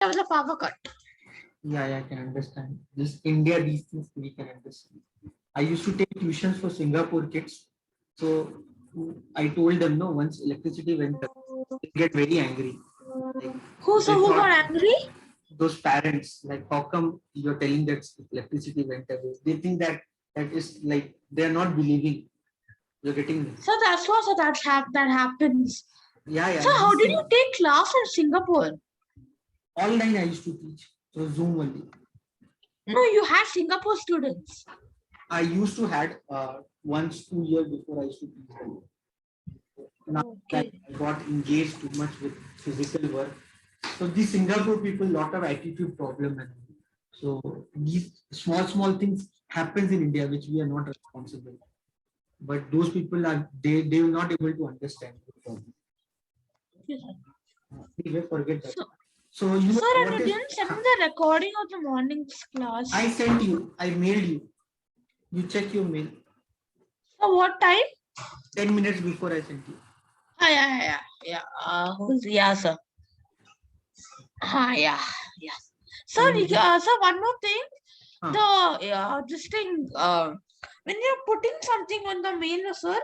there was a power cut. Yeah, I can understand. This India, these things we can understand. I used to take tuitions for Singapore kids. So I told them no, once electricity went up, they get very angry. Like, Who they got thought angry? those parents, like, how come you're telling that electricity went away? They think that that is like they're not believing. You're getting So that's what that happens. yeah. So how These did you things, take class in Singapore? online I used to teach. So Zoom only. No, you had Singapore students. I used to had once 2 years before I used to teach them. Now that Okay. I got engaged too much with physical work. So these Singapore people, lot of attitude problem, and so these small things happens in India which we are not responsible. But those people are they will not able to understand the problem. Yes. Anyway, forget that. So, So you sir, and what you is didn't send me the recording of the morning's class. I sent you, I mailed you. You check your mail. So what time? 10 minutes before I sent you. Yeah. Yeah, sir. Yeah. Sir, sir, one more thing. This thing, when you're putting something on the mail, sir,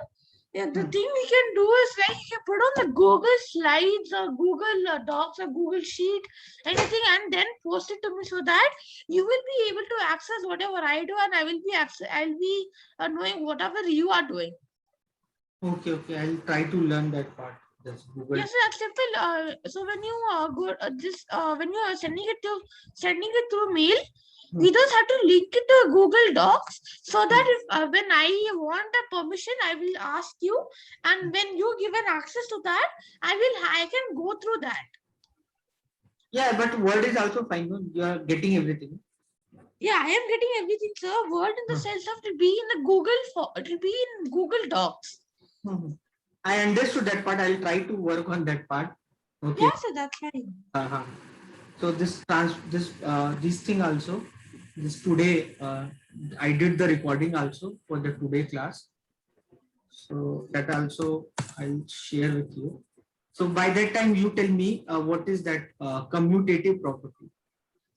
the thing we can do is like you can put on the Google Slides or Google Docs or Google Sheet, anything, and then post it to me so that you will be able to access whatever I do, and I'll be knowing whatever you are doing. Okay, I'll try to learn that part. That's Google. Yes, that's simple. So when you when you are sending it through mail, we just have to link it to Google Docs so that if when I want a permission, I will ask you, and when you give an access to that, I can go through that. Yeah, but Word is also fine. No? You are getting everything. Yeah, I am getting everything, sir. Word in the sense of it will be in the it will be in Google Docs. I understood that part. I'll try to work on that part. Okay. Yeah, sir, that's fine. So this thing also, this today I did the recording also for the today class. So that also I'll share with you. So by that time you tell me what is that commutative property.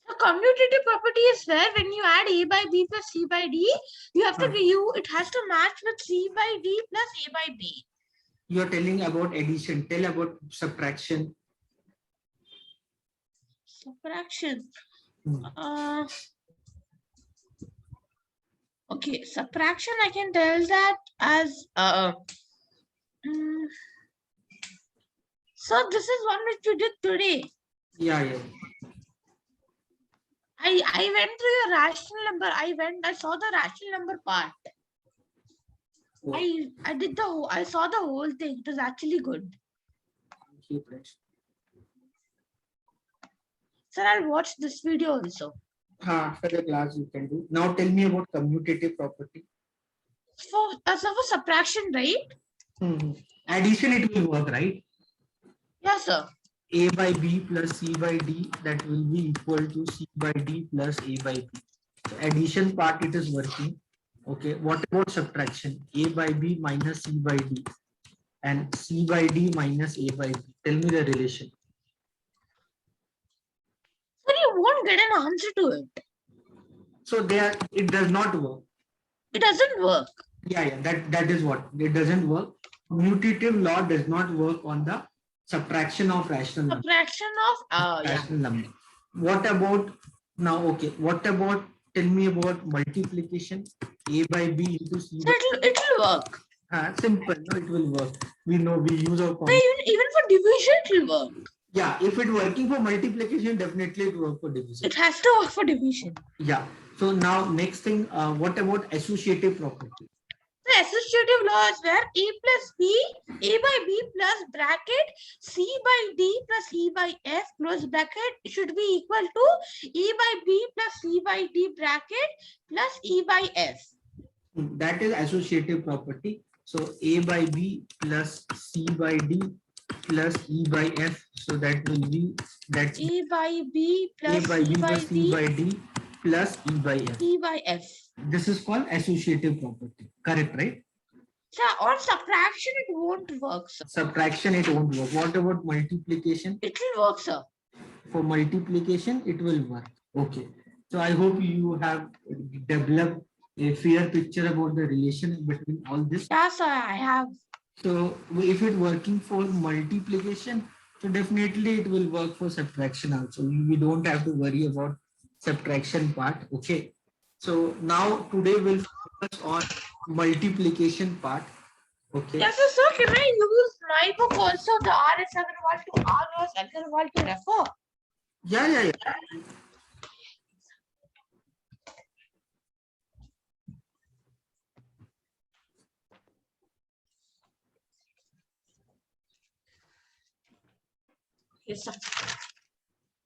So commutative property is where when you add A by B plus C by D, you have to it has to match with C by D plus A by B. You are telling about addition. Tell about subtraction. Subtraction. Okay, subtraction I can tell that as so this is one which you did today. Yeah. I went through your rational number. I saw the rational number part. I saw the whole thing. It was actually good. Thank you, Presh. Sir, I'll watch this video also. After the class you can do. Now tell me about commutative property. For subtraction, right? Addition it will work, right? Yes, sir. A by B plus C by D, that will be equal to C by D plus A by B. So addition part it is working. Okay, what about subtraction? A by B minus C by D and C by D minus A by B. Tell me the relation. So you won't get an answer to it. So it does not work. It doesn't work. Yeah, that is what. It doesn't work. Commutative law does not work on the subtraction of rational number. Subtraction of rational number. What about now? Okay, what about tell me about multiplication? A by B into C. So it will work. Simple. No, it will work. We know we use our. Even for division, it will work. Yeah, if it working for multiplication, definitely it work for division. It has to work for division. Yeah. So now next thing, what about associative property? The associative law is where A plus B, A by B plus bracket, C by D plus E by F close bracket should be equal to E by B plus C by D bracket plus E by F. That is associative property. So A by B plus C by D plus E by F. So that will be that A by B plus A by B plus C D by D plus E by F. E by F. This is called associative property. Correct, right? So on subtraction, it won't work, sir. Subtraction, it won't work. What about multiplication? It will work, sir. For multiplication, it will work. Okay. So I hope you have developed a fair picture about the relation between all this. Yeah, sir, I have. So if it working for multiplication, so definitely it will work for subtraction also. We don't have to worry about subtraction part. Okay. So now today we'll focus on multiplication part. Okay. Yes, sir, can I use my book also, the RS Agarwal to RS Agarwal to refer? Yeah. Yes, sir.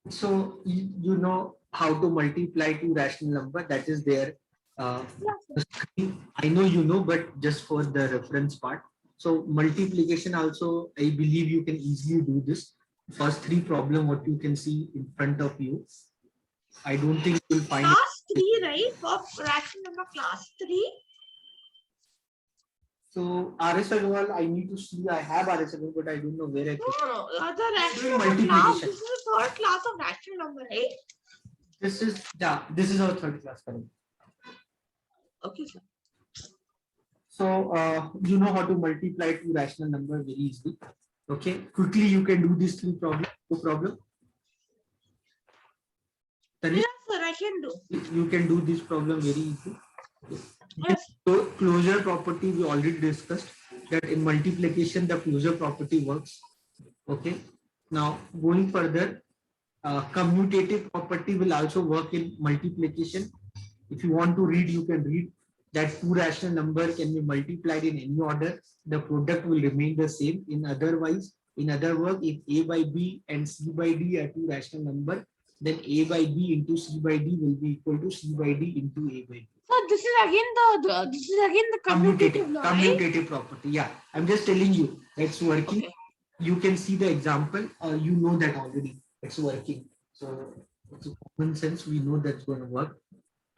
So you know how to multiply two rational number, that is there. The screen. I know you know, but just for the reference part. So multiplication also, I believe you can easily do this. First three problem what you can see in front of you. I don't think you'll find it. Class 3, right? For rational number class 3. So RS Agarwal, I need to see. I have RS Agarwal, but I don't know where I put. No. The rational Doing number class. multiplication. This is the third class of rational number, right? This is our third class, correct. Okay, sir. So you know how to multiply two rational number very easily. Okay, quickly you can do these three problem. No problem. Yes, sir, I can do. You can do this problem very easily. Yes. So closure property we already discussed that in multiplication the closure property works. Okay. Now going further, commutative property will also work in multiplication. If you want to read, you can read that two rational number can be multiplied in any order. The product will remain the same. In other words, if A by B and C by D are two rational number, then A by B into C by D will be equal to C by D into A by B. So this is again the commutative law, right? Commutative property. Yeah, I'm just telling you it's working. Okay. You can see the example. You know that already. It's working. So it's a common sense. We know that's going to work.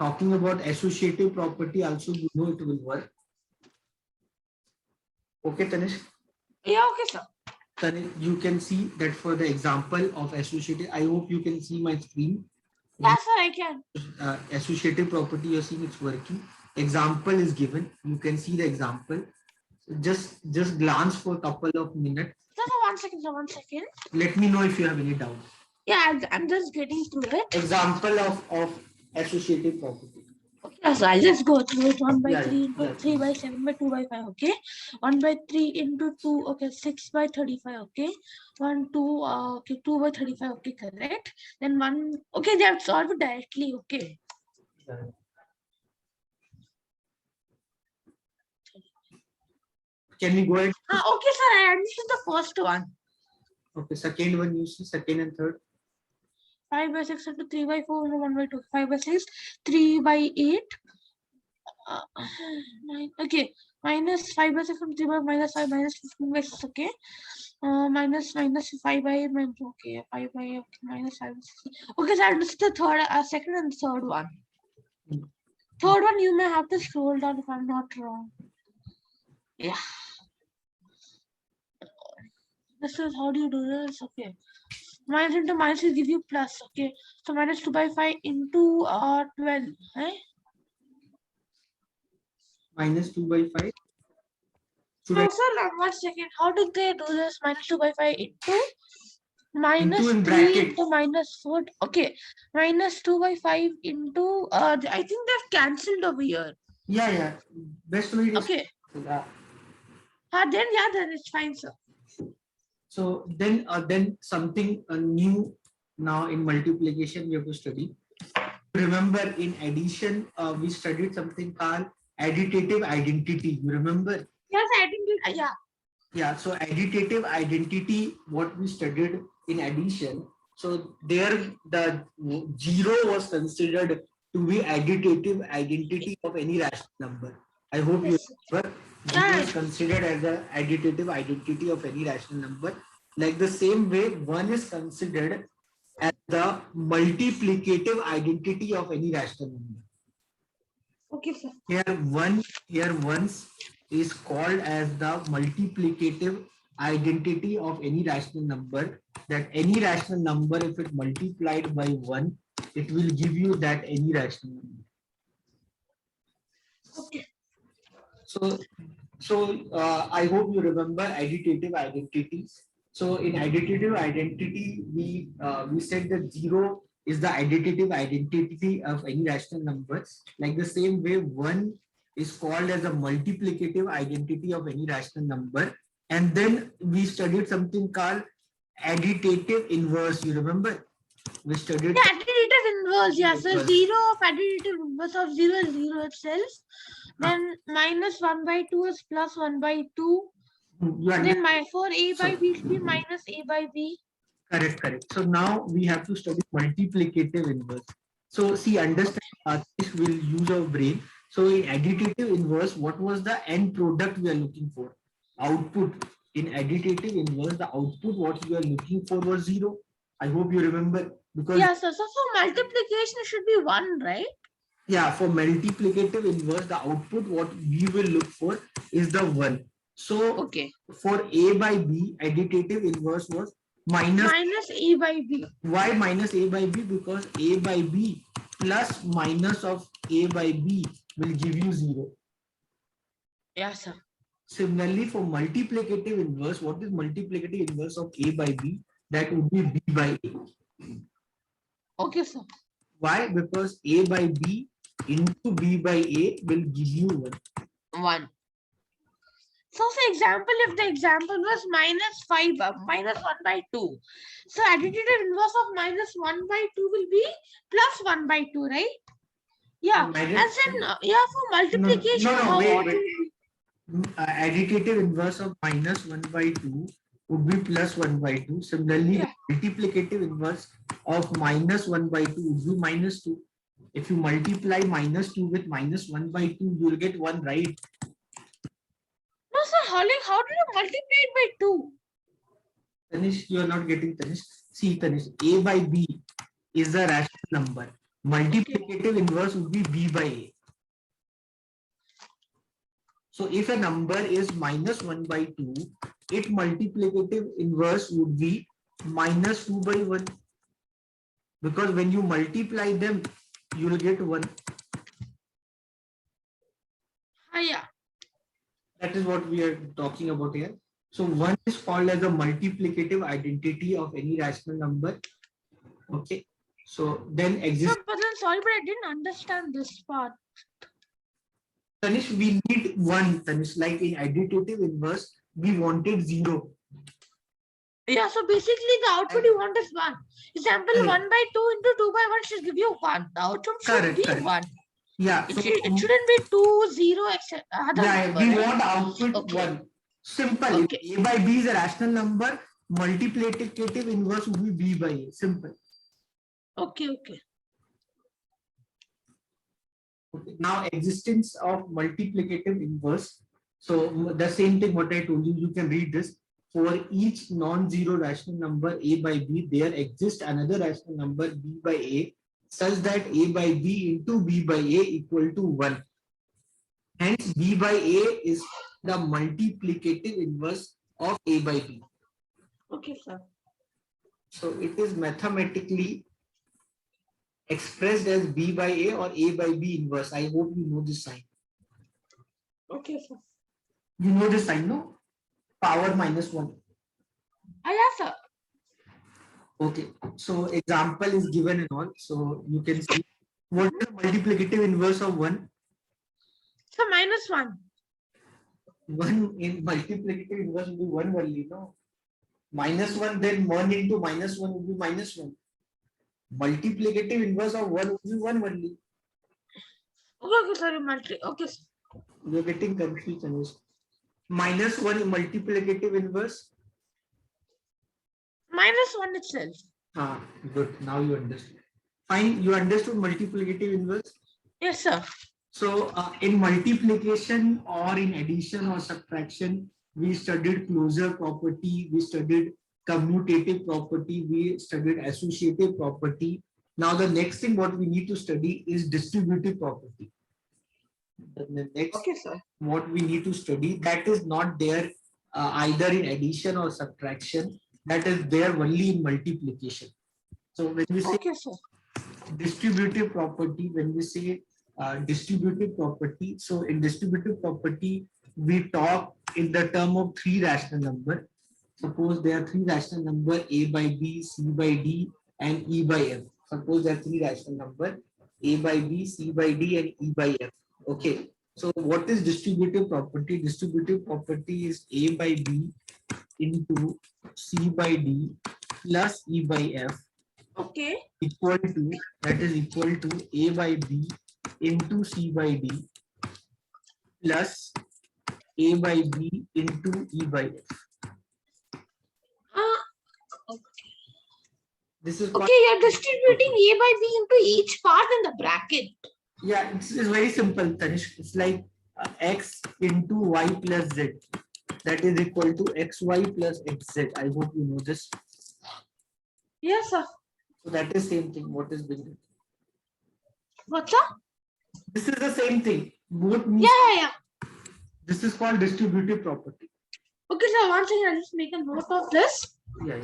Talking about associative property, also you know it will work. Okay, Tanish. Yeah, okay, sir. Tanish, you can see that for the example of associative. I hope you can see my screen. Yes, sir, I can. Associative property, you're seeing it's working. Example is given. You can see the example. Just glance for a couple of minutes. Sir, 1 second. Let me know if you have any doubt. Yeah, I'm just getting through it. Example of associative property. Okay, so I'll just go through it. 1 by 3 into 3 by 7 by 2 by 5. Okay. 1 by 3 into 2. Okay. 6 by 35. Okay. 1, 2. Okay. 2 by 35. Okay. Correct. Then 1. Okay. They have solved it directly. Okay. Can we go ahead? Okay, sir. I understood the first one. Okay. Second one, you see second and third. 5 by 6 into 3 by 4 into 1 by 2. 5 by 6, 3 by 8. 9. Okay. Minus 5 by 6 into 3 by minus 5 minus 15 by 6. Okay. Minus 5 by okay. 5 by okay, minus 5 by 6. Okay, so I understood the third, second and third one. Third one, you may have to scroll down if I'm not wrong. Yeah. This is how do you do this? Okay. Minus into minus will give you plus. Okay. So minus 2 by 5 into 12. Eh? Minus 2 by 5. So, sir, 1 second. How did they do this? Minus 2 by 5 into minus 3 into minus 4. Okay. Minus 2 by 5 into I think they've cancelled over here. Yeah. Best way is okay. Yeah. Then it's fine, sir. So then something new now in multiplication we have to study. Remember in addition we studied something called additive identity. You remember? Yes, identity. Yeah. Yeah. So additive identity, what we studied in addition. So there the 0 was considered to be additive identity of any rational number. I hope you remember. 0 is considered as the additive identity of any rational number. Like the same way, 1 is considered as the multiplicative identity of any rational number. Okay, sir. Here 1 is called as the multiplicative identity of any rational number, that any rational number, if it multiplied by 1, it will give you that any rational number. Okay. So I hope you remember additive identities. So in additive identity, we said that 0 is the additive identity of any rational number. Like the same way, 1 is called as a multiplicative identity of any rational number. And then we studied something called additive inverse. You remember? We studied additive inverse. Yeah, so 0 of additive inverse of 0 is 0 itself. Then minus 1 by 2 is plus 1 by 2. Then for a by b should be minus a by b. Correct. So now we have to study multiplicative inverse. So see, understand, this will use our brain. So in additive inverse, what was the end product we are looking for? Output. In additive inverse, the output what we are looking for was 0. I hope you remember. Because yeah, so for multiplication it should be 1, right? Yeah, for multiplicative inverse, the output what we will look for is the 1. So okay, for a by b, additive inverse was minus a by b. Why minus a by b? Because a by b plus minus of a by b will give you 0. Yes, sir. Similarly, for multiplicative inverse, what is multiplicative inverse of a by b? That would be b by a. Okay, sir. Why? Because a by b into b by a will give you 1. So for example, if the example was minus 1 by 2. So additive inverse of minus 1 by 2 will be plus 1 by 2, right? Yeah. As in, for multiplication. Wait. Additive inverse of minus 1 by 2 would be plus 1 by 2. Similarly, multiplicative inverse of minus 1 by 2 would be minus 2. If you multiply minus 2 with minus 1 by 2, you will get 1, right? No, sir. How do you multiply it by 2? Tanish, you are not getting Tanish. See, Tanish, a by b is the rational number. Multiplicative inverse would be b by a. So if a number is minus 1 by 2, its multiplicative inverse would be minus 2 by 1. Because when you multiply them, you will get 1. Yeah. That is what we are talking about here. So 1 is called as a multiplicative identity of any rational number. Okay. So then exists. But then sorry, but I didn't understand this part. Tanish, we need 1. Tanish, like in additive inverse, we wanted 0. Yeah, so basically the output you want is 1. Example, 1 by 2 into 2 by 1 should give you 1. The output should be 1. Yeah. It shouldn't be 2, 0, etc. We want output 1. Simple. Okay. A by b is a rational number. Multiplicative inverse would be b by a. Simple. Okay. Now existence of multiplicative inverse. So the same thing what I told you, you can read this. For each non-zero rational number a by b, there exists another rational number b by a, such that a by b into b by a equal to 1. Hence b by a is the multiplicative inverse of a by b. Okay, sir. So it is mathematically expressed as b by a or a by b inverse. I hope you know this sign. Okay, sir. You know this sign, no? Power minus 1. Yes, sir. Okay. So example is given and all. So you can see what is the multiplicative inverse of 1? So minus 1. 1 in multiplicative inverse will be 1 only, no? Minus 1, then 1 into minus 1 will be minus 1. Multiplicative inverse of 1 will be 1 only. Okay, sorry, okay. You're getting confused. Minus 1 multiplicative inverse? Minus 1 itself. Good. Now you understood. Fine. You understood multiplicative inverse? Yes, sir. So in multiplication or in addition or subtraction, we studied closure property, we studied commutative property, we studied associative property. Now the next thing what we need to study is distributive property. The next Okay, sir. what we need to study that is not there either in addition or subtraction. That is there only in multiplication. So when we say Okay, sir. distributive property, when we say distributive property, so in distributive property, we talk in the term of three rational number. Suppose there are three rational number a by b, c by d, and e by f. Suppose there are three rational number a by b, c by d, and e by f. Okay. So what is distributive property? Distributive property is a by b into c by d plus e by f Okay. equal to, that is equal to a by b into c by d plus a by b into e by f. This is Okay, you're distributing a by b into each part in the bracket. Yeah, it's very simple, Tanish. It's like x into y plus z. That is equal to xy plus xz. I hope you know this. Yes, sir. So that is same thing. What is being? What's up? This is the same thing. Both means. Yeah. This is called distributive property. Okay, sir. One second. I'll just make a note of this. Yeah.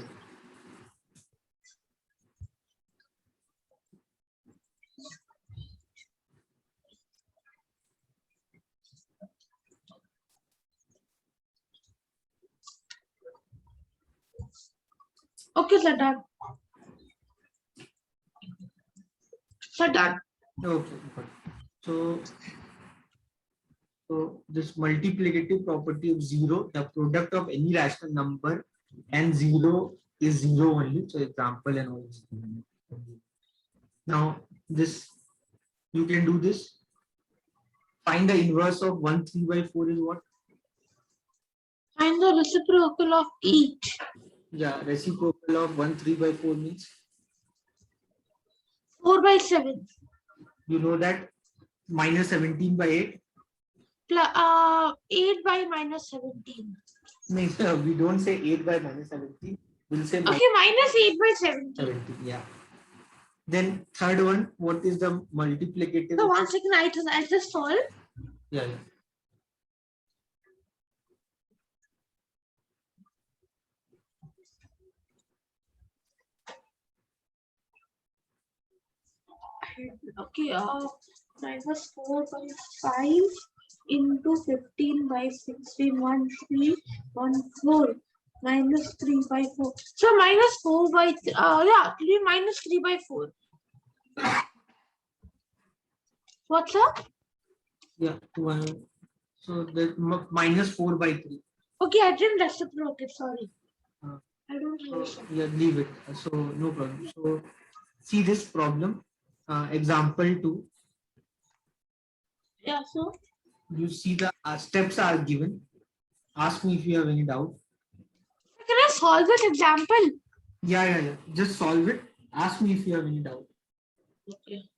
Okay, sir. Done. Sir, done. Okay. So this multiplicative property of 0, the product of any rational number and 0 is 0 only. So example and all. Now this, you can do this. Find the inverse of 1 3 by 4 is what? Find the reciprocal of each. Yeah, reciprocal of 1 3 by 4 means? 4 by 7. You know that minus 17 by 8? 8 by minus 17. No, we don't say 8 by minus 17. We'll say okay, minus 8 by 17. 17. Yeah. Then third one, what is the multiplicative? So 1 second, I just solve. Yeah. Okay, minus 4 by 5 into 15 by 16, 1, 3, 1, 4, minus 3 by 4. So minus 4 by, minus 3 by 4. What's up? Yeah, so the minus 4 by 3. Okay, I didn't reciprocate, sorry. I don't understand. Yeah, leave it. So no problem. So see this problem, example 2. Yeah, so you see the steps are given. Ask me if you have any doubt. can I solve this example? Yeah. Just solve it. Ask me if you have any doubt. Okay.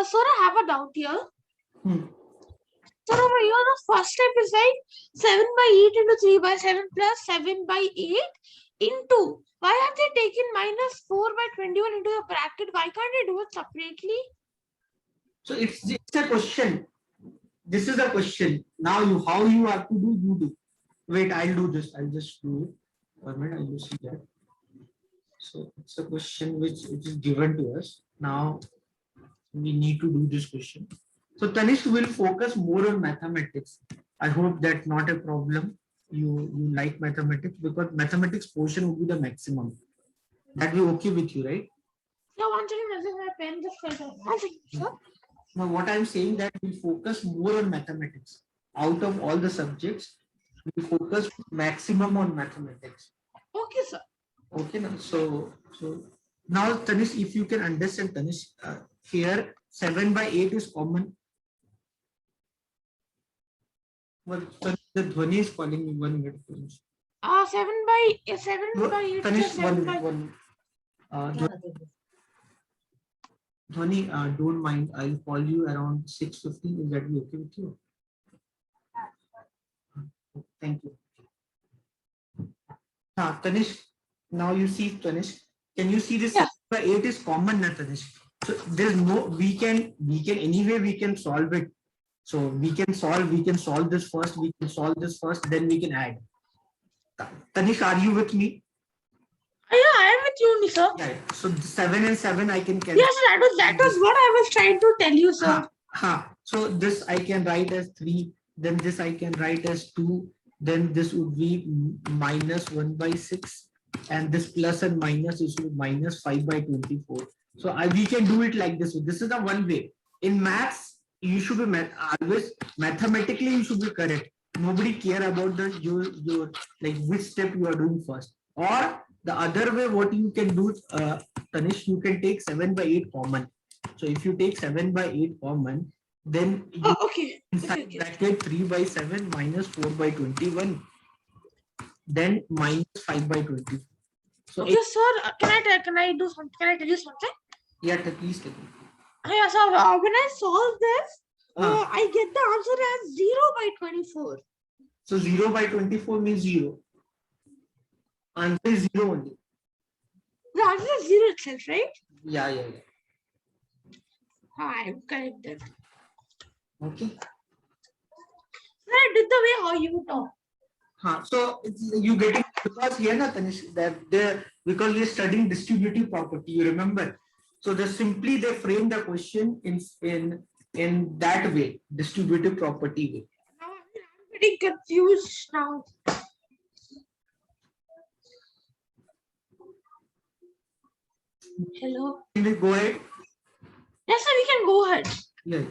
Sir, I have a doubt here. Sir, over here, the first step is like 7 by 8 into 3 by 7 plus 7 by 8 into. Why have they taken minus 4 by 21 into the bracket? Why can't they do it separately? So it's a question. This is a question. Now how you have to do, you do. Wait, I'll do this. I'll just do it. 1 minute, I'll just see that. So it's a question which is given to us. Now we need to do this question. So Tanish will focus more on mathematics. I hope that's not a problem. You like mathematics, because mathematics portion would be the maximum. That be okay with you, right? No, one second, I just have a pen just for that. 1 second, sir. Now what I'm saying that we focus more on mathematics. Out of all the subjects, we focus maximum on mathematics. Okay, sir. Okay, now so now Tanish, if you can understand, Tanish, here 7 by 8 is common. Well, the Dhwani is calling me 1 minute. 7 by 8. Tanish, 1 minute. Dhwani, don't mind. I'll call you around 6:15. Is that be okay with you? Thank you. Tanish, now you see, Tanish, can you see this? Yeah. 8 is common, na, Tanish? So there's no, we can anyway, we can solve it. So we can solve this first, then we can add. Tanish, are you with me? Yeah, I am with you, sir. Yeah. So 7 and 7 I can cancel. Yes, that was what I was trying to tell you, sir. So this I can write as 3, then this I can write as 2, then this would be minus 1 by 6, and this plus and minus is minus 5 by 24. So we can do it like this. This is the one way. In maths, you should be always mathematically you should be correct. Nobody care about the your like which step you are doing first. Or the other way, what you can do, Tanish, you can take 7 by 8 common. So if you take 7 by 8 common, then you inside bracket 3 by 7 minus 4 by 21, then minus 5 by 20. So okay, sir, can I tell you something? Yeah, please take it. Yeah, so when I solve this, I get the answer as 0 by 24. So 0 by 24 means 0. Answer is 0 only. The answer is 0 itself, right? Yeah. I'm correct then. Okay. I did the way how you talk. So you getting, because here na Tanish, because we are studying distributive property, you remember. So they frame the question in that way, distributive property way. Now I'm getting confused now. Hello. Can we go ahead? Yes, sir, we can go ahead. Yeah.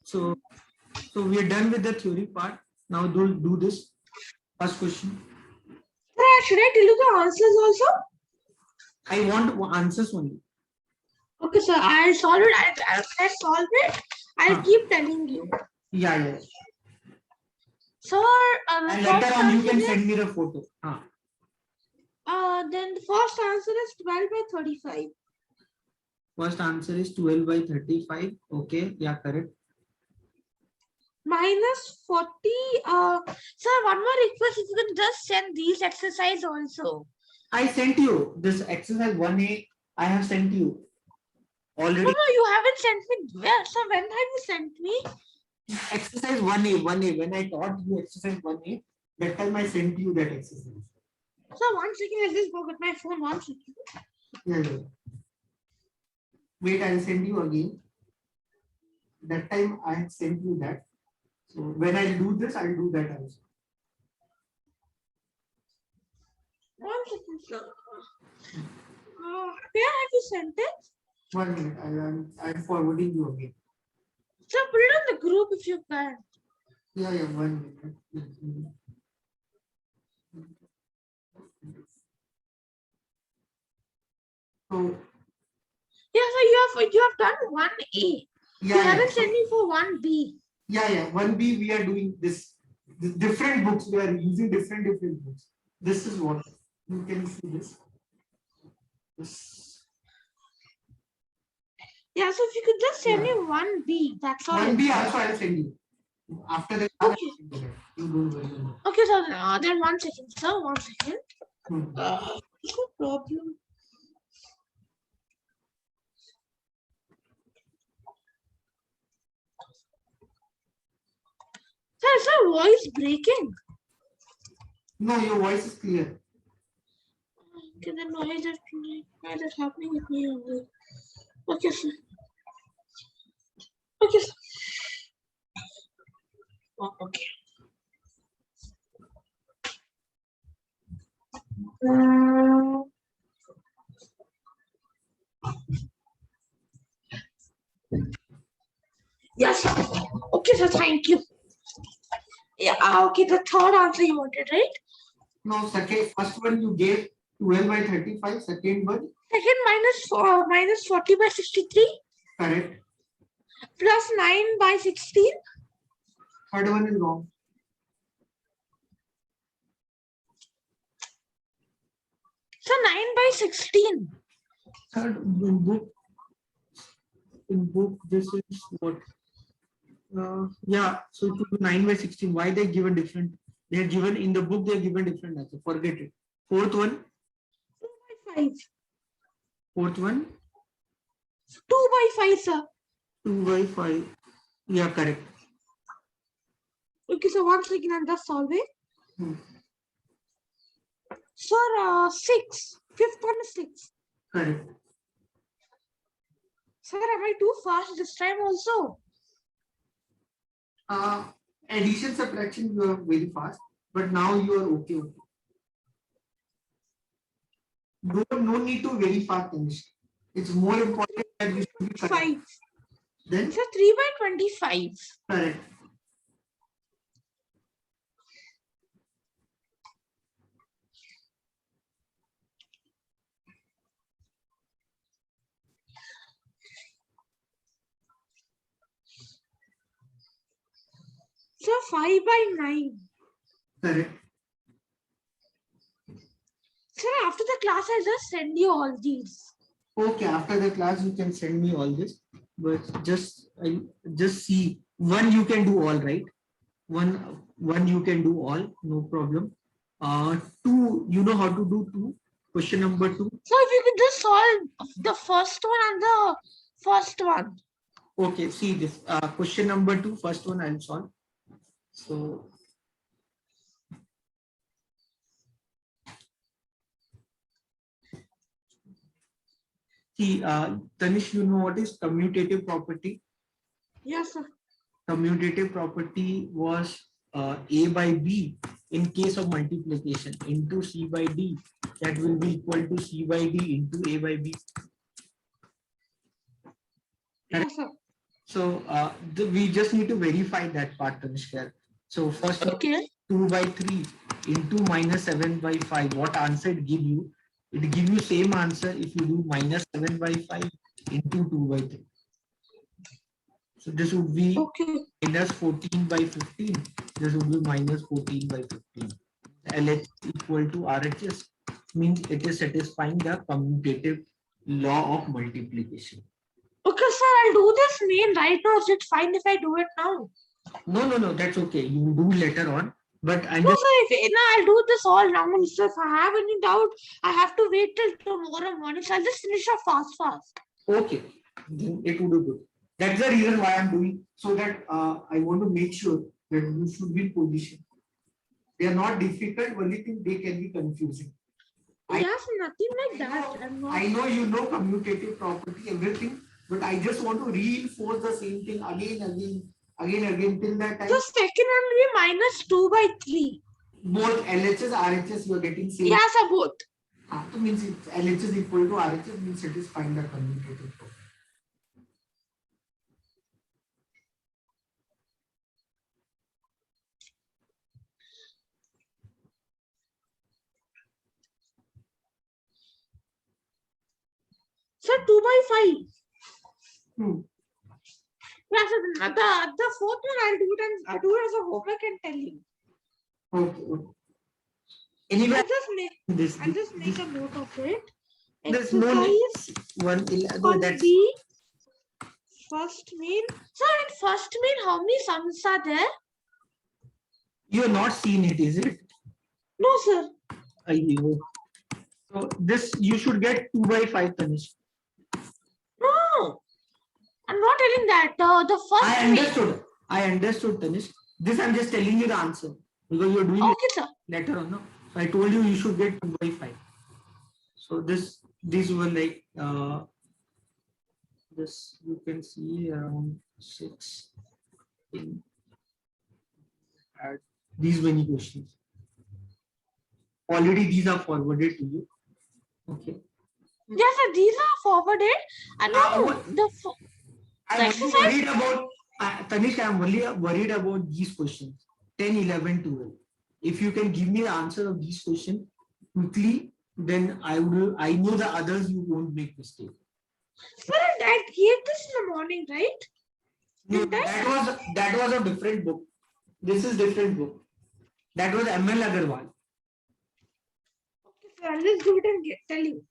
So we are done with the theory part. Now do this first question. Should I tell you the answers also? I want answers only. Okay, sir. I'll solve it. I'll solve it. I'll keep telling you. Yeah. Sir, and later on you can send me the photo. Then the first answer is 12 by 35. First answer is 12 by 35. Okay, yeah, correct. Minus 40. Sir, one more request. If you can just send these exercise also. I sent you this exercise 1A. I have sent you already. No, you haven't sent me. Where? So when have you sent me? Exercise 1A. When I taught you exercise 1A, that time I sent you that exercise. So 1 second, I'll just go get my phone. 1 second. Yeah. Wait, I'll send you again. That time I had sent you that. So when I do this, I'll do that also. 1 second, sir. Where have you sent it? 1 minute. I'm forwarding you again. So put it on the group if you can. Yeah. 1 minute. So yeah, so you have done 1A. Yeah, you haven't sent me for 1B. Yeah. 1B we are doing this. The different books, we are using different books. This is what you can see this. Yeah, so if you could just send me 1B, that's all. 1B also I'll send you. After that, okay. You don't worry. Okay, so then 1 second, sir. 1 second. No problem. Sir, is your voice breaking? No, your voice is clear. Okay, then why is that happening with me? Okay, sir. Okay, sir. Oh, okay. Yes. Okay, sir. Thank you. Yeah. Okay. The third answer you wanted, right? No, first one you gave 12 by 35. Second one. Second minus 40 by 63. Correct. Plus 9 by 16. Third one is wrong. So 9 by 16. Sir, in book, this is what? Yeah, so it would be 9 by 16. Why they given different? They are given in the book, they are given different answer. Forget it. Fourth one. 2 by 5. Fourth one. 2 by 5, sir. 2 by 5. Yeah, correct. Okay, so once again, I'm just solving. Hmm. Sir, 6. Fifth one is 6. Correct. Sir, am I too fast this time also? Addition, subtraction, you are very fast, but now you are okay. No need to very fast finish. It's more important that you should be correct. 5. Then Sir, 3 by 25. correct. Sir, 5 by 9. Correct. Sir, after the class, I'll just send you all these. Okay, after the class you can send me all this, but just see one you can do all, right? One you can do all, no problem. Two, you know how to do two. Question number 2. So if you could just solve the first one and the first one. Okay, see this. Question number 2, first one I'll solve. So see, Tanish, you know what is commutative property? Yes, sir. Commutative property was A by B in case of multiplication into C by D, that will be equal to C by D into A by B. Yes, sir. So we just need to verify that part, Tanishkar. So first, Okay. 2 by 3 into minus 7 by 5. What answer it give you? It give you same answer if you do minus 7 by 5 into 2 by 3. So this would be Okay. minus 14 by 15. This would be minus 14 by 15. LH equal to RHS means it is satisfying the commutative law of multiplication. Okay, sir, I'll do this main right now. Is it fine if I do it now? No, that's okay. You do later on. But I'm No, just sir, I'll do this all now. So if I have any doubt, I have to wait till tomorrow morning. So I'll just finish off fast. okay. Then it would be good. That's the reason why I'm doing, so that I want to make sure that you should be in position. They are not difficult, only thing they can be confusing. Yes, nothing like that. I know you know commutative property, everything, but I just want to reinforce the same thing again till that time. The second one will be minus 2 by 3. Both LHS, RHS, you are getting same. Yes, sir, both. That means if LHS equal to RHS means it is find the commutative property. Sir, 2 by 5. Hmm. Yes, sir, the fourth one I'll do it as a homework and tell you. Okay. Anyway, I'll just make a note of it. There's no Exercise 1B, first mean. Sir, in first mean, how many sums are there? You have not seen it, is it? No, sir. So this you should get 2 by 5, Tanish. No, I'm not telling that. The first I understood, Tanish. This I'm just telling you the answer because you're doing okay, sir. Later on, no? So I told you should get 2 by 5. So these were like this you can see around 6 in these many questions. Already these are forwarded to you. Okay. Yes, sir, these are forwarded. And I'm worried about Tanish, I'm worried about these questions 10, 11, 12. If you can give me the answer of these questions quickly, then I know the others you won't make mistake. Sir, I gave this in the morning, right? No, that was a different book. This is different book. That was ML Agarwal. Okay, sir. I'll just do it and tell you.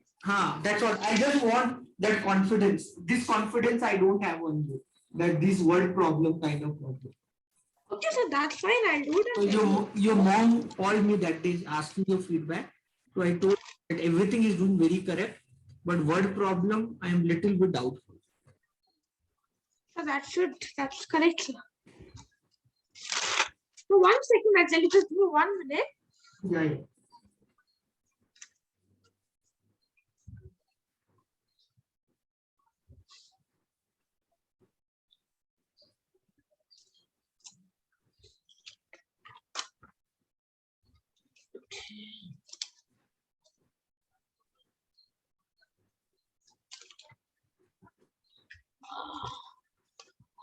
That's all. I just want that confidence. This confidence I don't have on you. That this word problem kind of problem. Okay, so that's fine. I'll do it. So your mom called me that day asking your feedback. So I told that everything is doing very correct, but word problem I am little bit doubtful. So that's correct, sir. So 1 second, I'll tell you, just give me 1 minute. Yeah.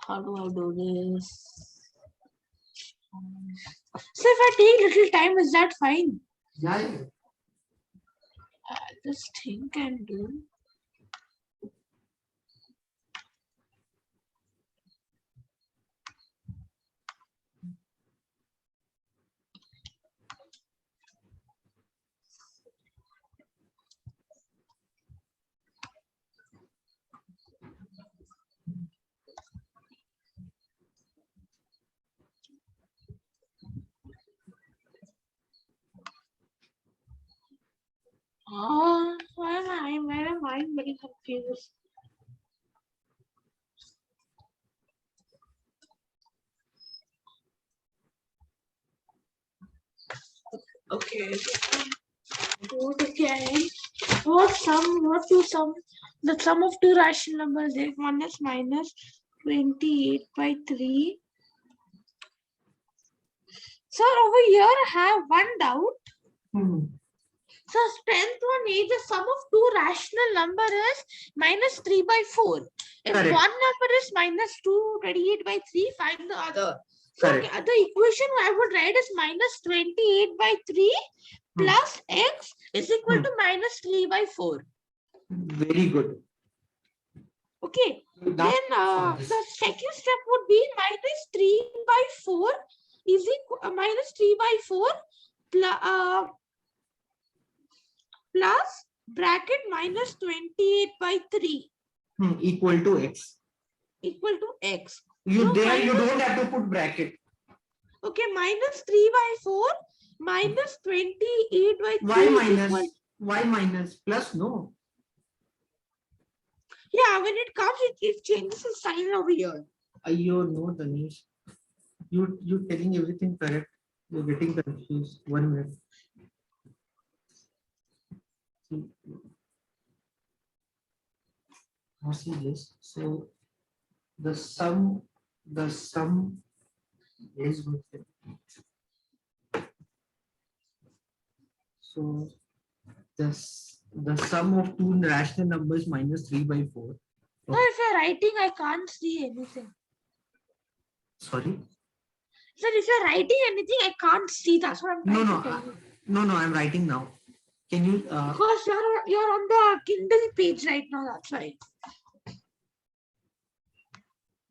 How do I do this? So if I take little time, is that fine? Yeah. I'll just think and do. Why am I very confused? Okay. Do it again. What to sum? The sum of two rational numbers is minus 28 by 3. So over here I have one doubt. So strength 1 is the sum of two rational numbers is minus 3 by 4. If Correct. one number is minus 228 by 3, find the other. So Correct. the equation I would write is minus 28 by 3 plus x is equal to minus 3 by 4. Very good. Okay. Then the second step would be minus 3 by 4 is equal minus 3 by 4 plus bracket minus 28 by 3 equal to x. Equal to x. You So you don't have to put bracket. Okay, minus 3 by 4 minus 28 by 3. Why minus? Why minus? Plus no. Yeah, when it comes, it changes the sign over here. You know, Danish. You telling everything correct. You're getting confused. 1 minute. Now see this. So the sum is good. So the sum of two rational numbers minus 3 by 4. No, if you're writing, I can't see anything. Sorry? Sir, if you're writing anything, I can't see. That's what I'm trying to tell you. No, I'm writing now. Can you? Because you're on the Kindle page right now. That's why.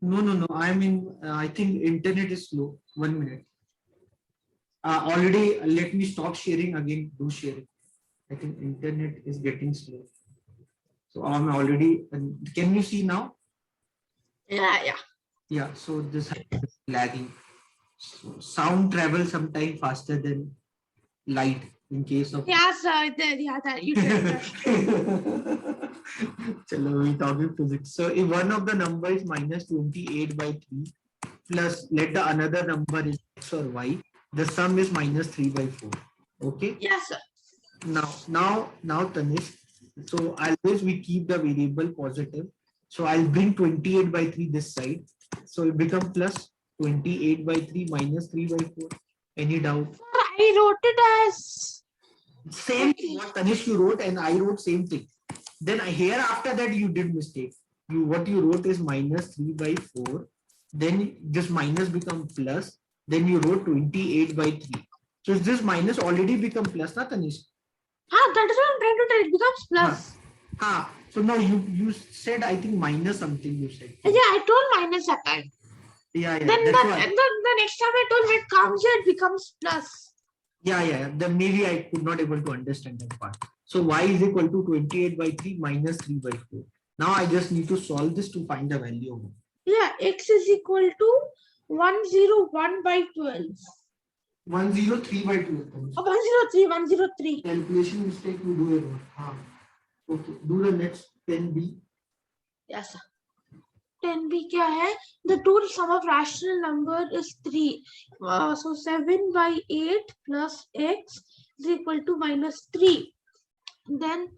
No. I'm in. I think internet is slow. 1 minute. Already. Let me stop sharing again. Do sharing. I think internet is getting slow. So I'm already. Can you see now? Yeah. Yeah. So this is lagging. So sound travels sometimes faster than light in case of. Yeah, sir. That you did. Chalo, we talking physics. So if one of the number is minus 28 by 3 plus let the another number is x or y, the sum is minus 3 by 4. Okay? Yes, sir. Now Tanish, so always we keep the variable positive. So I'll bring 28 by 3 this side. So it becomes plus 28 by 3 minus 3 by 4. Any doubt? I wrote it as same thing what Tanish you wrote and I wrote same thing. Then here after that you did mistake. What you wrote is minus 3 by 4. Then this minus become plus. Then you wrote 28 by 3. So this minus already become plus, not Tanish? That is what I'm trying to tell. It becomes plus. So now you said I think minus something you said. Yeah, I told minus that time. Yeah. Then the next time I told when it comes here, it becomes plus. Yeah. Then maybe I could not able to understand that part. So y is equal to 28 by 3 minus 3 by 4. Now I just need to solve this to find the value of y. Yeah, x is equal to 101 by 12. 103 by 12. Oh, 103, 103. Calculation mistake you do it. Okay, do the next 10b. Yes, sir. 10b kya hai? The total sum of rational number is 3. So 7 by 8 plus x is equal to minus 3. Then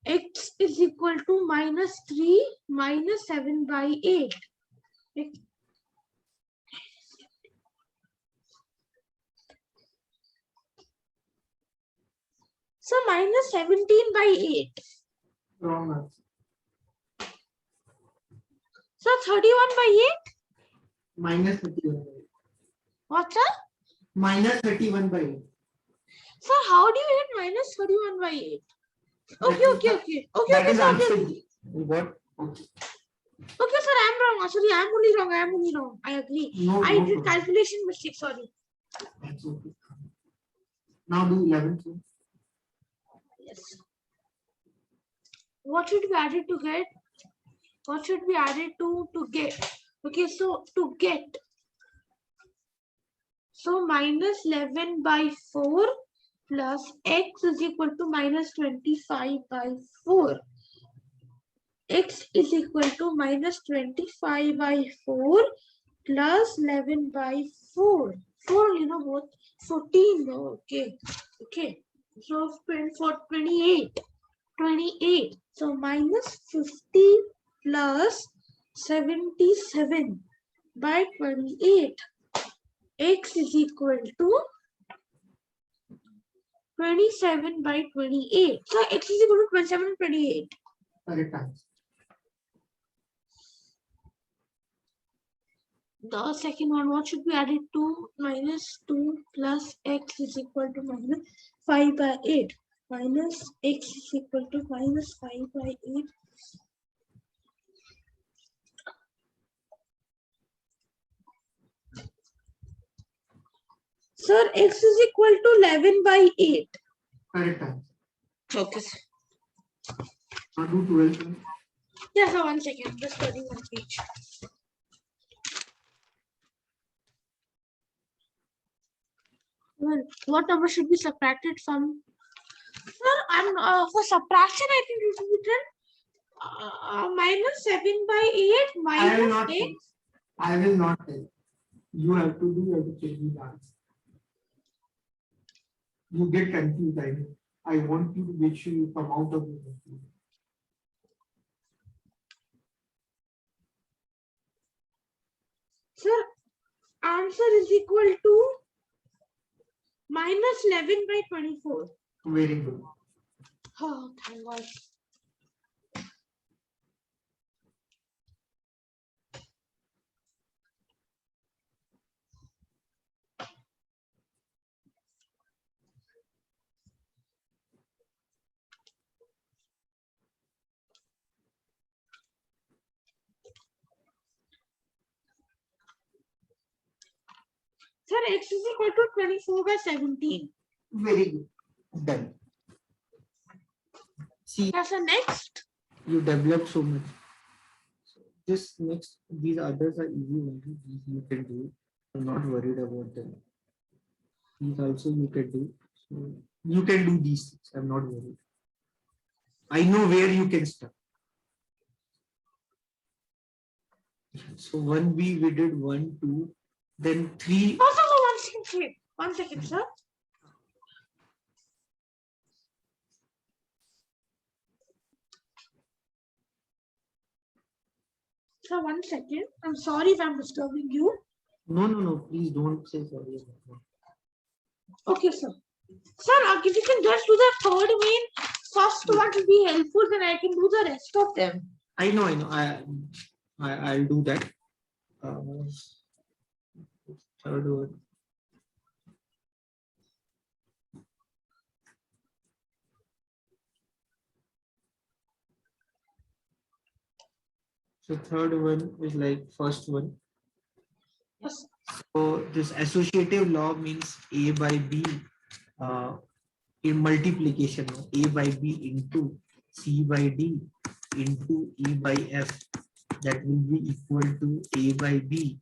x is equal to minus 3 minus 7 by 8. So minus 17 by 8. Wrong answer. So 31 by 8? Minus 31 by 8. What's that? Minus 31 by 8. So how do you get minus 31 by 8? Okay. That is answer. What? Okay. Okay, sir, I'm wrong. Sorry, I'm only wrong. I agree. No, I no did problem. calculation mistake. Sorry. That's okay. Now do 11th one. Yes. What should be added to get? What should be added to get? Okay, so to get. So minus 11 by 4 plus x is equal to minus 25 by 4. X is equal to minus 25 by 4 plus 11 by 4. 4, both 14. Okay. So 28. 28. So minus 50 plus 77 by 28. X is equal to 27 by 28. So x is equal to 27 and 28. Correct answer. The second one, what should be added to? Minus 2 plus x is equal to minus 5 by 8. Minus x is equal to minus 5 by 8. Sir, x is equal to 11 by 8. Correct answer. Okay. Now do 12th one. Yes, sir, 1 second. Just studying one page. Well, what number should be subtracted from? Sir, for subtraction, I think it will be written minus 7 by 8 minus 8. I will not tell. You have to do everything the answer. You get confused. I want you to make sure you come out of the confusion. Sir, answer is equal to minus 11 by 24. Very good. Oh, thank God. Sir, x is equal to 24 by 17. Very good. Done. See, Yes, sir, next. you developed so much. So this next, these others are easy only. These you can do. I'm not worried about them. These also you can do. So you can do these things. I'm not worried. I know where you can start. So 1B we did 1, 2, then 3. Oh, sir, 1 second, sir. Sir, 1 second. I'm sorry if I'm disturbing you. No. Please don't say sorry. Okay, sir. Sir, if you can just do the third main, first one to be helpful, then I can do the rest of them. I know. I'll do that. Third one. So third one is like first one. So this associative law means A by B in multiplication, a by b into c by d into e by f, that will be equal to a by b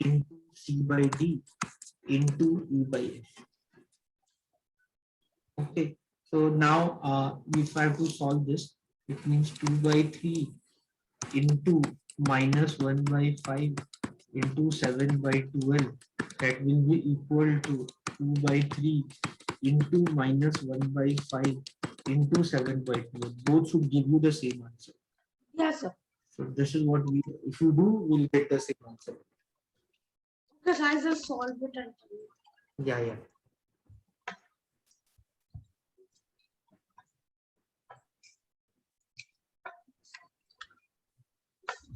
into c by d into e by f. Okay, so now if I have to solve this, it means 2 by 3 into minus 1 by 5 into 7 by 12, that will be equal to 2 by 3 into minus 1 by 5 into 7 by 12. Both should give you the same answer. Yes, sir. So this is what we, if you do, we'll get the same answer. Because I just solve it and tell you. Yeah, yeah.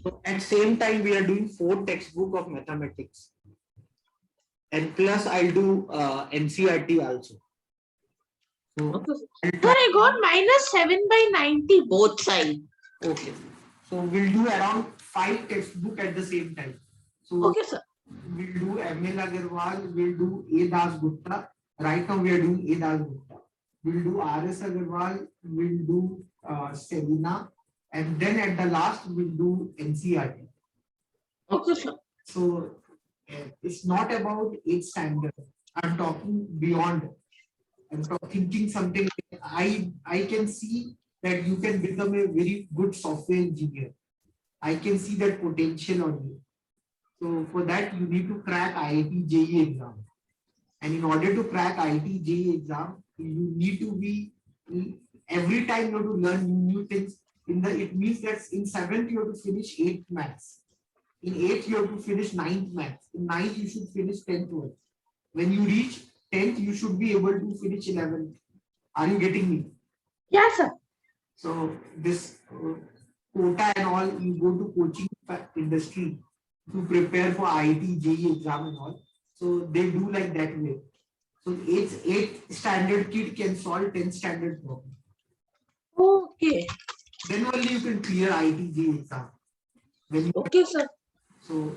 So at same time, we are doing 4 textbook of mathematics. And plus I'll do NCERT also. So, Okay. Sir, I got minus 7 by 90 both sides. okay. So we'll do around 5 textbook at the same time. So Okay, sir. we'll do ML Agarwal, we'll do A Das Gupta. Right now we are doing A Das Gupta. We'll do RS Agarwal, we'll do Selina, and then at the last we'll do NCERT. Okay, sir. So it's not about 8th standard. I'm talking beyond. I'm thinking something. I can see that you can become a very good software engineer. I can see that potential on you. So for that, you need to crack IIT JEE exam. And in order to crack IIT JEE exam, you need to be, every time you have to learn new things. It means that in 7th, you have to finish 8th maths. In 8th, you have to finish 9th maths. In 9th, you should finish 10th one. When you reach 10th, you should be able to finish 11th. Are you getting me? Yes, sir. So this quota and all, you go to coaching industry to prepare for IIT JEE exam and all. So they do like that way. So 8th standard kid can solve 10th standard problem. Okay. Then only you can clear IIT JEE exam. Okay, sir. So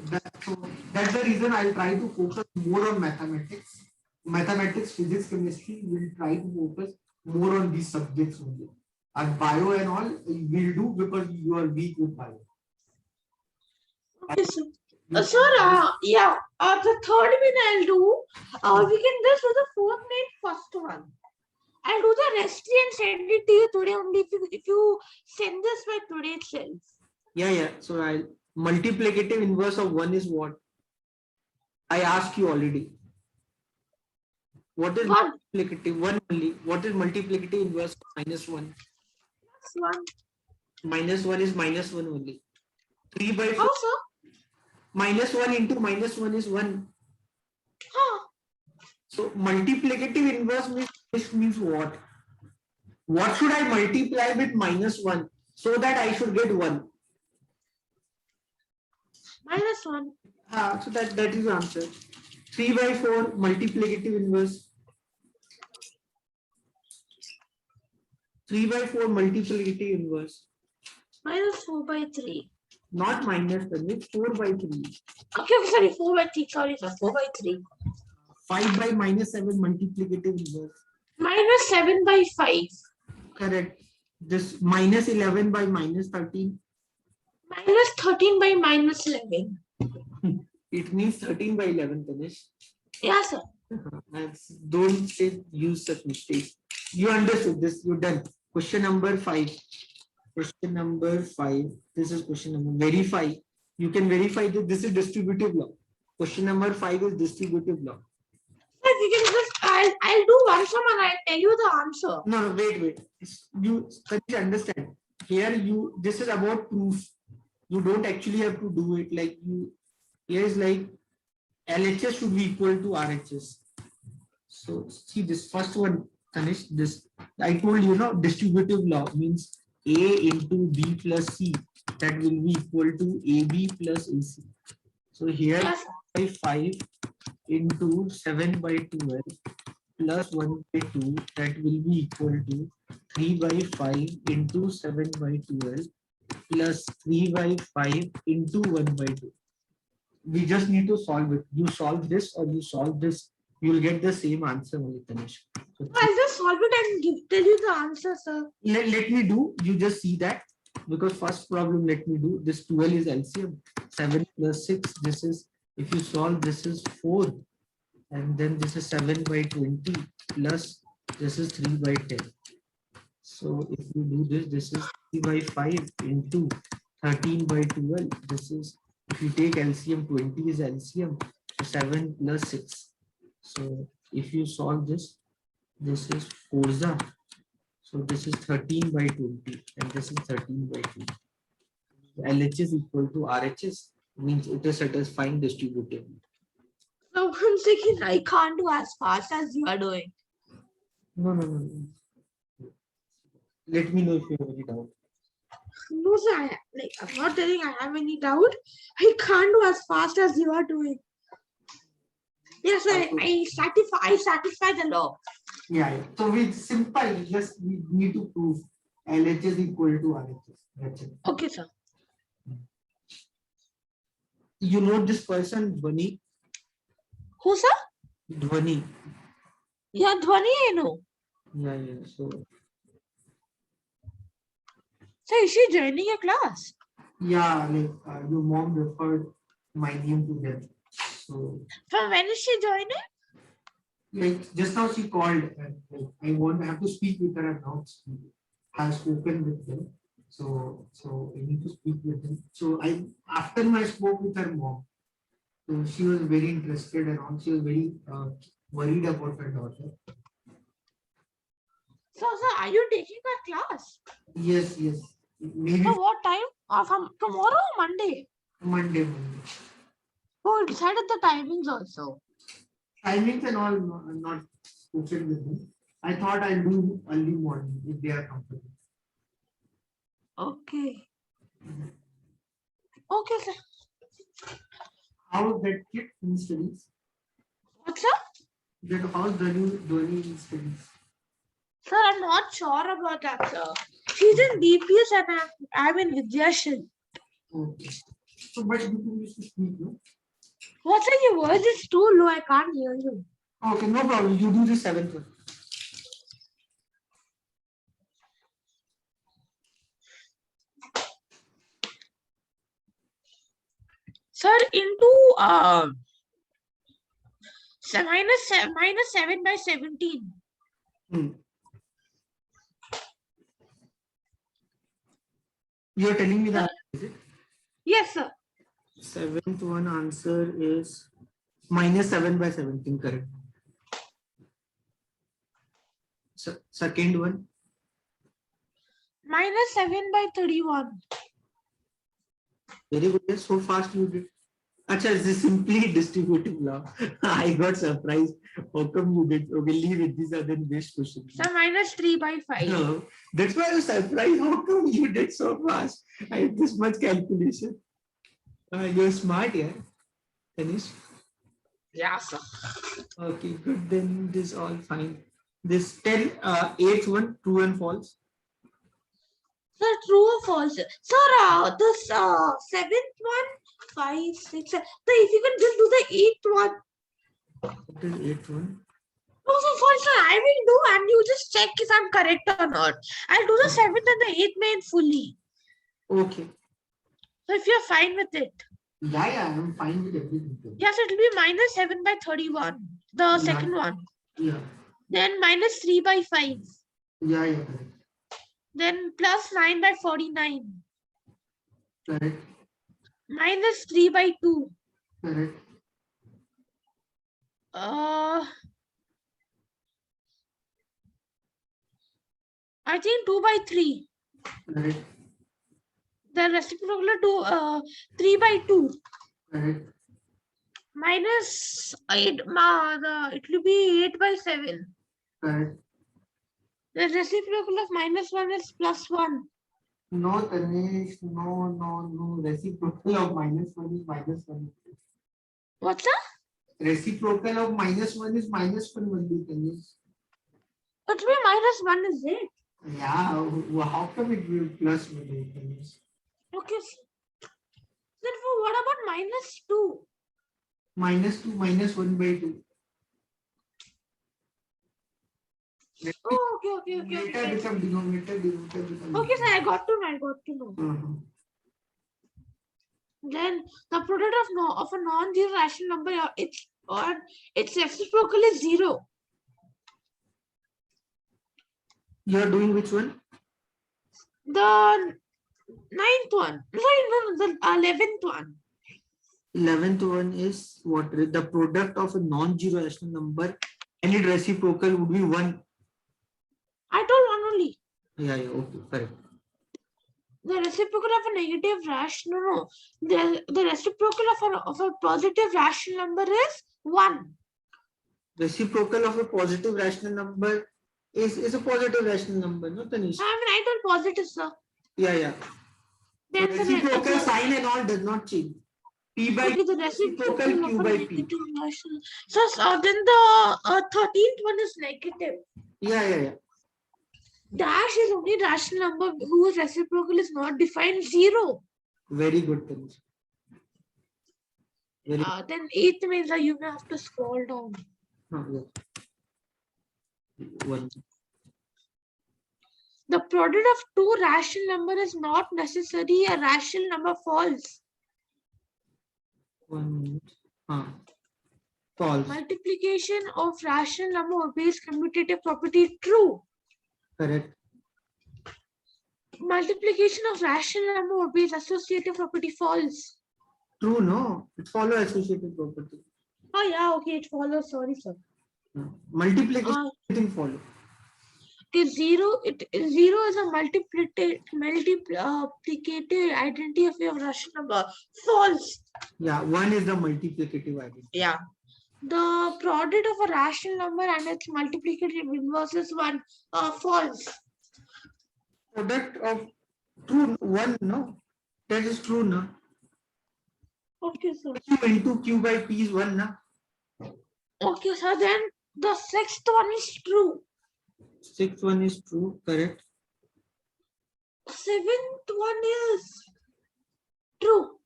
that's the reason I'll try to focus more on mathematics. Mathematics, physics, chemistry, we'll try to focus more on these subjects only. And bio and all, we'll do because you are weak with bio. Okay, sir. Sir, yeah, the third one I'll do. We can just do the 4th minute first one. I'll do the rest and send it to you today only if you send this by today itself. Yeah. So I'll multiplicative inverse of 1 is what? I asked you already. What is multiplicative? 1 only. What is multiplicative inverse of minus 1? Plus 1. Minus 1 is minus 1 only. 3 by 4. How, sir? Minus 1 into minus 1 is 1. Huh. So multiplicative inverse means what? What should I multiply with minus 1 so that I should get 1? Minus 1. So that is the answer. 3 by 4 multiplicative inverse. 3 by 4 multiplicative inverse. Minus 4 by 3. Not minus, it's 4 by 3. Okay, sorry, 4 by 3. Sorry, sir. 4 by 3. 5 by minus 7 multiplicative inverse. Minus 7 by 5. Correct. This minus 11 by minus 13. Minus 13 by minus 11. It means 13 by 11, Tanish. Yeah, sir. Don't use such mistakes. You understood this. You're done. Question number 5. Question number 5. This is question number. Verify. You can verify that this is distributive law. Question number 5 is distributive law. Sir, you can just, I'll do one sum and I'll tell you the answer. No, wait. You understand. Here this is about proof. You don't actually have to do it like you. Here is like LHS should be equal to RHS. So see this first one, Tanish, this I told you, distributive law means A into B plus C, that will be equal to AB plus AC. So here Yes. by 5 into 7 by 12 plus 1 by 2, that will be equal to 3 by 5 into 7 by 12 plus 3 by 5 into 1 by 2. We just need to solve it. You solve this or you solve this, you will get the same answer only, Tanish. I'll just solve it and tell you the answer, sir. Let me do, you just see that, because first problem let me do, this 12 is LCM, 7 plus 6, this is, if you solve, this is 4, and then this is 7 by 20 plus this is 3 by 10. So if you do this, this is 3 by 5 into 13 by 12. This is, if you take LCM, 20 is LCM, so 7 plus 6. So if you solve this, this is 4. So this is 13 by 20 and this is 13 by 2. LHS equal to RHS means it is satisfying distributive. So once again, I can't do as fast as you are doing. No. Let me know if you have any doubt. No, sir. I'm not telling I have any doubt. I can't do as fast as you are doing. Yes, I satisfy the law. Yeah. So it's simple. Just we need to prove LHS equal to RHS. That's it. Okay, sir. You know this person, Dhwani? Who, sir? Dhwani. Yeah, Dhwani, I know. Yeah. So Is she joining your class? yeah, like your mom referred my name to them. So From when is she joining? like just now she called and like, I have to speak with her and not speak. I have spoken with them. So I need to speak with them. So after I spoke with her mom, so she was very interested and all. She was very worried about her daughter. So, sir, are you taking her class? Yes. Maybe So what time? From tomorrow or Monday? Monday. Oh, decided the timings also. Timings and all not spoken with them. I thought I'll do early morning if they are comfortable. Okay. Okay, sir. How that kid in studies? What's up? How's Dhwani in studies? Sir, I'm not sure about that, sir. She's in DPS and I'm in Vidyashil. Okay. So, but you used to speak, no? What's up? Your voice is too low. I can't hear you. Okay, no problem. You do the 7th one. Sir, into minus 7 by 17. You're telling me that, is it? Yes, sir. 7th one answer is minus 7 by 17, correct. Second one? Minus 7 by 31. Very good. So fast you did. Acha, this is simply distributive law. I got surprised. How come you did? Okay, leave it. These are the best questions. So minus 3 by 5. No, that's why I was surprised. How come you did so fast? I had this much calculation. You're smart, yeah, Tanish? Yeah, sir. Okay, good. Then this all fine. This 8th one, true and false. Sir, true or false? Sir, this 7th one, 5, 6. So if you can just do the 8th one. What is 8th one? No, sir, I will do and you just check if I'm correct or not. I'll do the 7th and the 8th main fully. Okay. So if you're fine with it. Yeah, I'm fine with everything. Yes, it will be minus 7 by 31. The second one. Yeah. Then minus 3 by 5. Yeah. Then plus 9 by 49. Correct. Minus 3 by 2. Correct. I think 2 by 3. Correct. The reciprocal to 3 by 2. Correct. Minus 8. It will be 8 by 7. Correct. The reciprocal of minus 1 is plus 1. No, Tanish, no. Reciprocal of minus 1 is minus 1. What's that? Reciprocal of minus 1 is minus 1 only, Tanish. It will be minus 1, is it? Yeah, how come it will be plus 1, Tanish? Okay. Then what about minus 2? Minus 2, minus 1 by 2. Oh, okay. Numerator become denominator become. Okay, sir, I got to know. Then the product of a non-zero rational number, its reciprocal is 0. You are doing which one? The 9th one. Sorry, no, the 11th one. 11th one is what? The product of a non-zero rational number and its reciprocal would be 1. I told one only. Yeah, okay, correct. The reciprocal of a negative rational, no. The reciprocal of a positive rational number is 1. Reciprocal of a positive rational number is a positive rational number, no, Tanish? I told positive, sir. Yeah. So reciprocal sign and all does not change. P by the reciprocal Q by P. So then the 13th one is negative. Yeah. Dash is only rational number whose reciprocal is not defined 0. Very good, Tanish. Then 8th means that you may have to scroll down. One. The product of two rational number is not necessarily a rational number. False. 1 minute. False. Multiplication of rational number obeys commutative property. True. Correct. Multiplication of rational number obeys associative property. False. True, no? It follows associative property. Oh yeah, okay, it follows. Sorry, sir. Multiplication follow. Okay, zero is a multiplicative identity of your rational number. False. Yeah, 1 is the multiplicative identity. Yeah. The product of a rational number and its multiplicative inverse is 1. False. Product of true 1, no? That is true, no? Okay, sir. Q into Q by P is 1, no? Okay, sir. Then the 6th one is true. 6th one is true, correct. 7th one is true.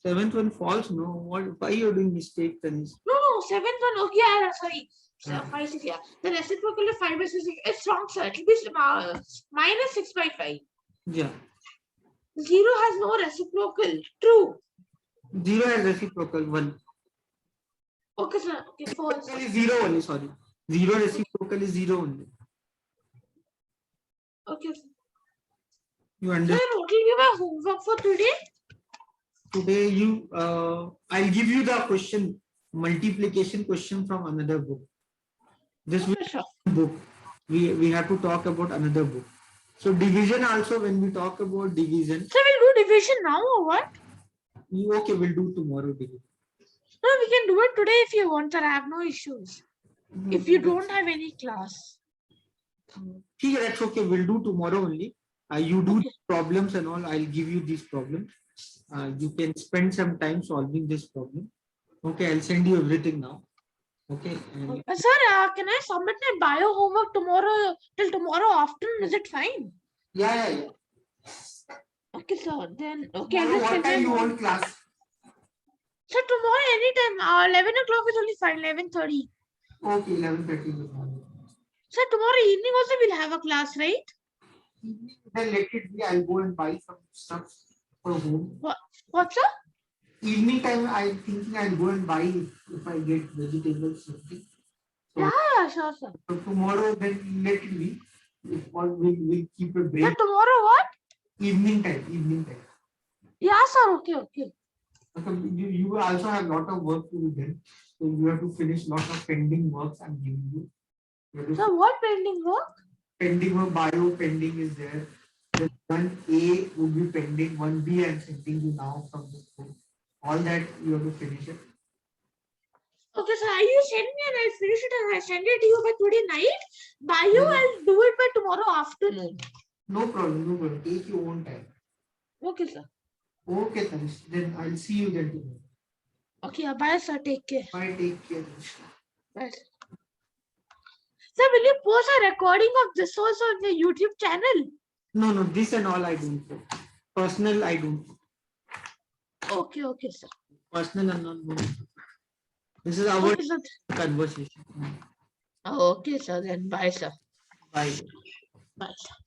7th one false, no? Why you are doing mistake, Tanish? No, 7th one. Okay, sorry. 5, 6, yeah. The reciprocal of 5 by 6 is wrong, sir. It will be minus 6 by 5. Yeah. 0 has no reciprocal. True. 0 has reciprocal 1. Okay, sir. Okay, false. 0 only, sorry. 0 reciprocal is 0 only. Okay. You understand? Sir, what will be my homework for today? Today I'll give you the question, multiplication question from another book. This book. We have to talk about another book. So division also, when we talk about division. So we'll do division now or what? Okay, we'll do tomorrow division. No, we can do it today if you want, sir. I have no issues. If you don't have any class. Okay, that's okay. We'll do tomorrow only. You do problems and all. I'll give you these problems. You can spend some time solving this problem. Okay, I'll send you everything now. Okay. Sir, can I submit my bio homework till tomorrow afternoon? Is it fine? Yeah. Okay, sir. Then okay. What time you want class? Sir, tomorrow anytime. 11 o'clock is only fine. 11:30. Okay, 11:30. Sir, tomorrow evening also we'll have a class, right? Then let it be. I'll go and buy some stuff for home. What, sir? Evening time, I'm thinking I'll go and buy if I get vegetables. Something. So, yeah, sure, sir. So tomorrow, then let it be. We'll keep a break. Sir, tomorrow what? Evening time. Yeah, sir. Okay. You also have a lot of work to do then. So you have to finish lot of pending works I'm giving you. So what pending work? Pending work, bio pending is there. Then 1A would be pending, 1B I'm sending you now from the school. All that you have to finish it. Okay, so you send me and I'll finish it and I'll send it to you by today night. Bio, I'll do it by tomorrow afternoon. No problem. Take your own time. Okay, sir. Okay, Tanish. Then I'll see you then tomorrow. Okay, bye, sir. Take care. Bye, take care. Bye. Sir, will you post a recording of this also on the YouTube channel? No, this and all I don't do. Personal, I don't. Okay, sir. Personal and not. This is our conversation. Okay, sir. Then bye, sir. Bye. Bye, sir.